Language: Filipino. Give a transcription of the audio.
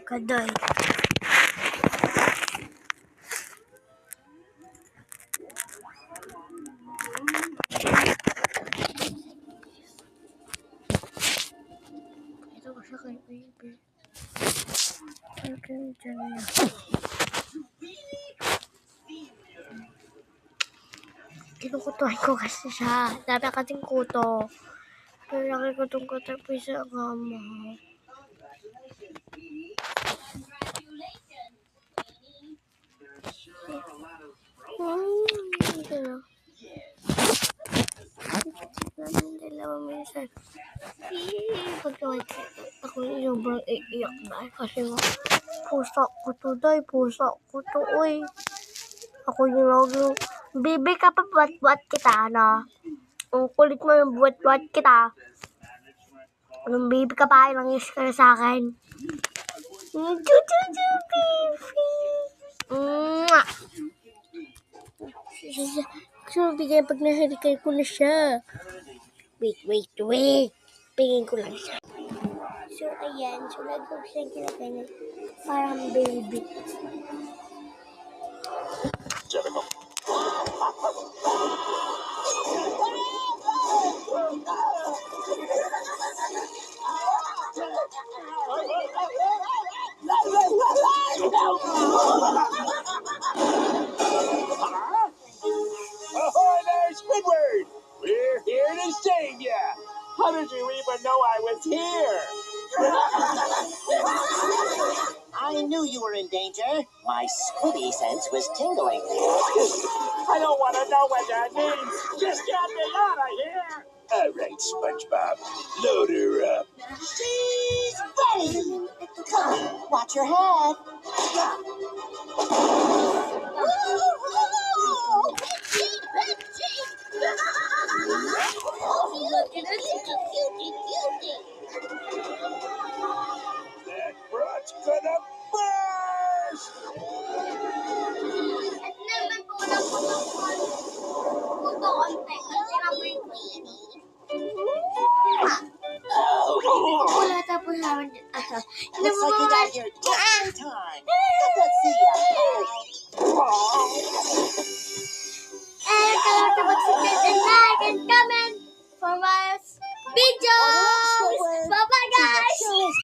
Kaday. Ito ko siya kay baby. Okay, dyan na yan. Kinukutuhan ko kasi siya. Dami kasing kuto. Pero laki ko itong katapoy sa kama. Ito na. Namin dalawa minsan. Pagkawag ako sobrang iiyak na. Kasi pusa ko to, day. Pusa ko to, uy. Ako yung lagi. Bibi ka pa, buat-buat kita, na. Ang kulit mo yung buat-buat kita. Anong baby ka pa, ilang years ka na sa akin. Jujuju, baby. Mwah! Gusto mo bigyan pag nahalikan ko na siya. Wait. Pingin ko lang siya. So, ayan. So, lagi ko siyang kinaganyan. Parang baby. Ahoy there, Squidward! We're here to save ya! How did you even know I was here? I knew you were in danger. My squiddy sense was tingling. I don't want to know what that means. Just get me out of here! All right, SpongeBob. Load her up. She's ready. Come, watch your head. That broad's gonna burst! Wala tapos namin. Looks like you got here just in time. Good to see ya. And don't forget to subscribe and like and comment for my videos. Bye-bye, guys.